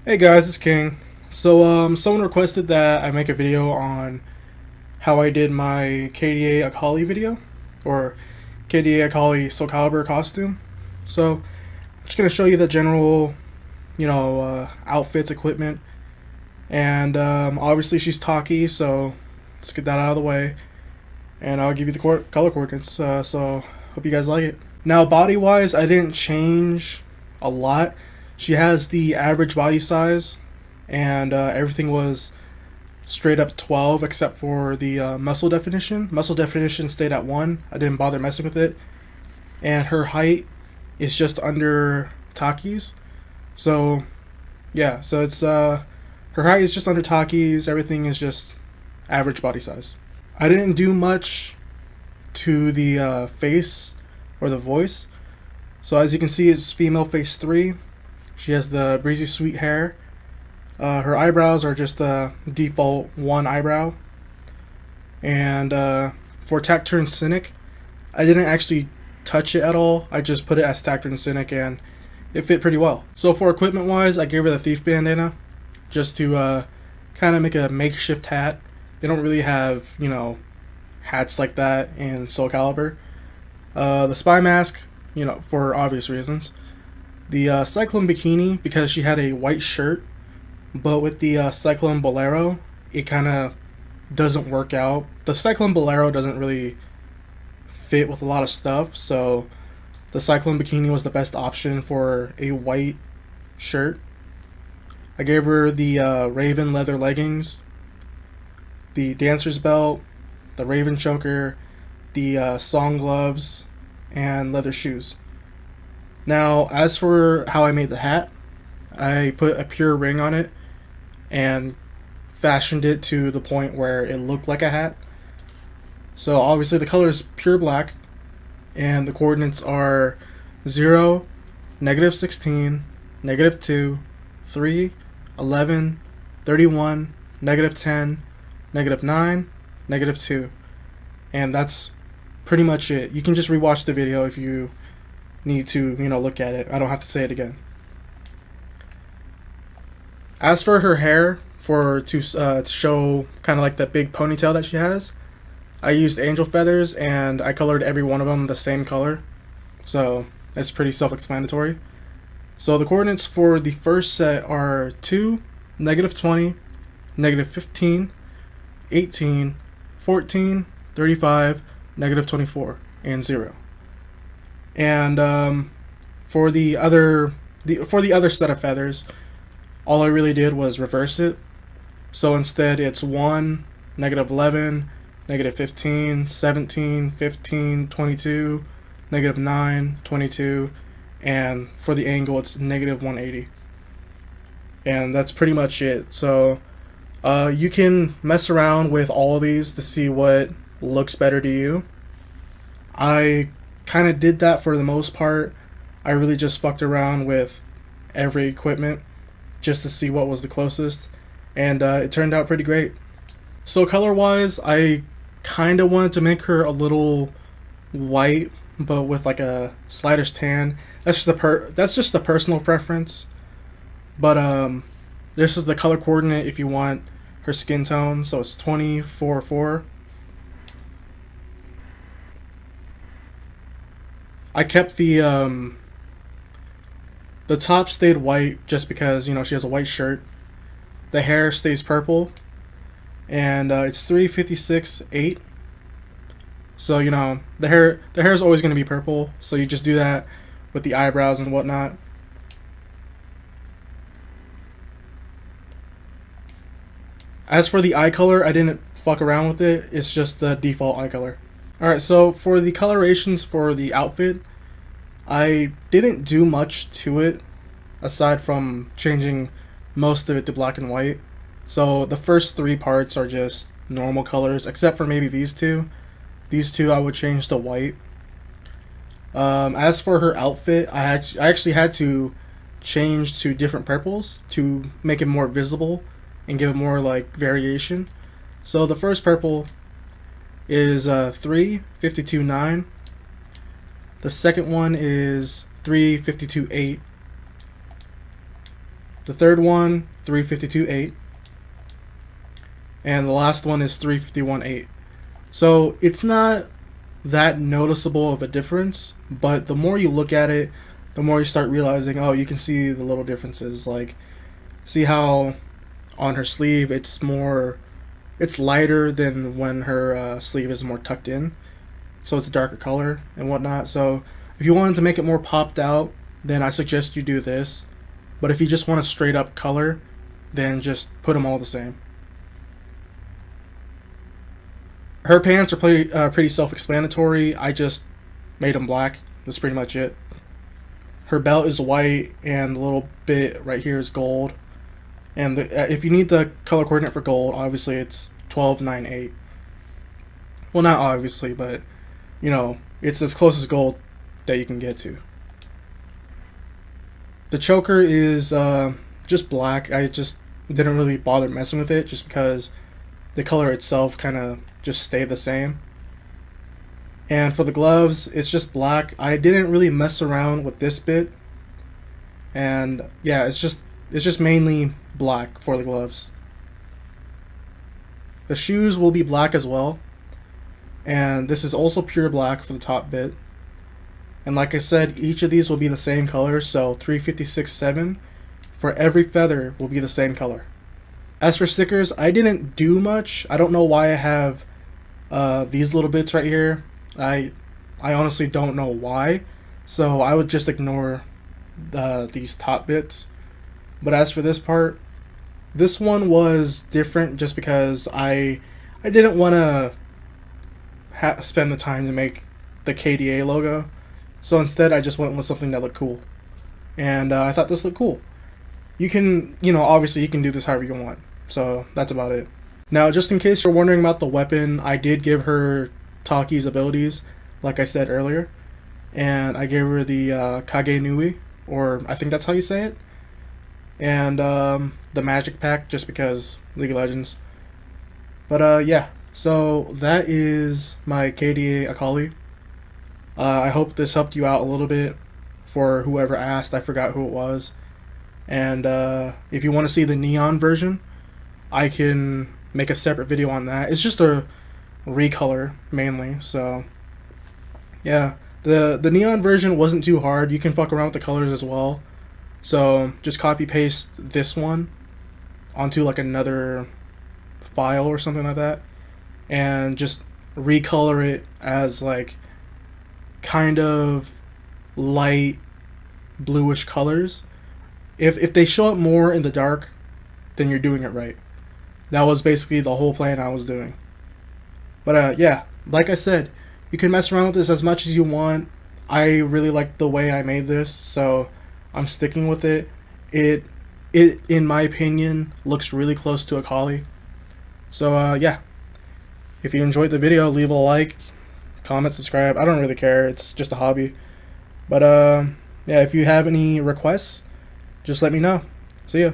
Hey guys, it's King. Someone requested that I make a video on how I did my KDA Akali video, or KDA Akali Soul Calibur costume. So, I'm just gonna show you the general, outfits, equipment, and obviously she's Taki, so let's get that out of the way, and I'll give you the color coordinates. So, hope you guys like it. Now, body-wise, I didn't change a lot. She has the average body size, and everything was straight up 12 except for the muscle definition. Muscle definition stayed at 1. I didn't bother messing with it. And her height is just under Taki's. So, yeah, so it's her height is just under Taki's. Everything is just average body size. I didn't do much to the face or the voice. So as you can see, it's female face 3. She has the breezy sweet hair. Her eyebrows are just a default 1 eyebrow. And for Tacturn Cynic, I didn't actually touch it at all. I just put it as Tacturn Cynic and it fit pretty well. So for equipment wise, I gave her the Thief Bandana just to kind of make a makeshift hat. They don't really have, hats like that in Soul Calibur. The Spy Mask, for obvious reasons. The Cyclone Bikini, because she had a white shirt, but with the Cyclone Bolero, it kind of doesn't work out. The Cyclone Bolero doesn't really fit with a lot of stuff, so the Cyclone Bikini was the best option for a white shirt. I gave her the Raven leather leggings, the dancer's belt, the Raven choker, the song gloves, and leather shoes. Now, as for how I made the hat, I put a pure ring on it and fashioned it to the point where it looked like a hat. So obviously the color is pure black, and the coordinates are 0, -16, -2, 3, 11, 31, -10, -9, -2. And that's pretty much it. You can just rewatch the video if you need to, look at it. I don't have to say it again. As for her hair, to show kind of like that big ponytail that she has, I used angel feathers and I colored every one of them the same color. So it's pretty self-explanatory. So the coordinates for the first set are 2, -20, -15, 18, 14, 35, -24, and 0. And for the other set of feathers, all I really did was reverse it. So instead it's 1, -11, -15, 17, 15, 22, -9, 22, and for the angle it's -180. And that's pretty much it. So you can mess around with all of these to see what looks better to you. I kind of did that for the most part. I really just fucked around with every equipment just to see what was the closest, and it turned out pretty great. So color wise, I kind of wanted to make her a little white but with like a slightish tan. That's just the personal preference, but this is the color coordinate if you want her skin tone. So it's 24/4. I kept the top stayed white just because she has a white shirt. The hair stays purple, and it's 356/8. So the hair is always going to be purple. So you just do that with the eyebrows and whatnot. As for the eye color, I didn't fuck around with it. It's just the default eye color. Alright, so for the colorations for the outfit, I didn't do much to it aside from changing most of it to black and white. So the first 3 parts are just normal colors, except for maybe these two. These two I would change to white. As for her outfit, I actually had to change to different purples to make it more visible and give it more like variation. So the first purple is 352/9. The second one is 352/8. The third one, 352.8. And the last one is 351.8. So it's not that noticeable of a difference, but the more you look at it, the more you start realizing, oh, you can see the little differences. Like, see how on her sleeve it's lighter than when her sleeve is more tucked in, so it's a darker color and whatnot. So if you wanted to make it more popped out, then I suggest you do this. But if you just want a straight up color, then just put them all the same. Her pants are pretty self-explanatory. I just made them black. That's pretty much it. Her belt is white, and the little bit right here is gold. And if you need the color coordinate for gold, obviously it's 1298. Well, not obviously, but you know, it's as close as gold that you can get to. The choker is just black. I just didn't really bother messing with it just because the color itself kind of just stayed the same. And for the gloves, it's just black. I didn't really mess around with this bit. And yeah, it's just mainly black for the gloves. The shoes will be black as well. And this is also pure black for the top bit. And like I said, each of these will be the same color, so 356.7 for every feather will be the same color. As for stickers, I didn't do much. I don't know why I have these little bits right here. I honestly don't know why. So I would just ignore these top bits. But as for this part, this one was different just because I didn't want to spend the time to make the KDA logo. So instead I just went with something that looked cool. And I thought this looked cool. You can, obviously you can do this however you want. So that's about it. Now, just in case you're wondering about the weapon, I did give her Taki's abilities, like I said earlier. And I gave her the Kage Nui, or I think that's how you say it. And the magic pack, just because League of Legends. But yeah, so that is my KDA Akali. I hope this helped you out a little bit. For whoever asked, I forgot who it was. And if you want to see the neon version, I can make a separate video on that. It's just a recolor mainly, so yeah. The neon version wasn't too hard. You can fuck around with the colors as well. So just copy paste this one onto like another file or something like that, and just recolor it as like kind of light bluish colors. If they show up more in the dark, then you're doing it right. That was basically the whole plan I was doing. But yeah, like I said, you can mess around with this as much as you want. I really like the way I made this, so I'm sticking with it. It in my opinion looks really close to Akali. So yeah, if you enjoyed the video, leave a like, comment, subscribe. I don't really care, it's just a hobby. But yeah, if you have any requests, just let me know. See ya.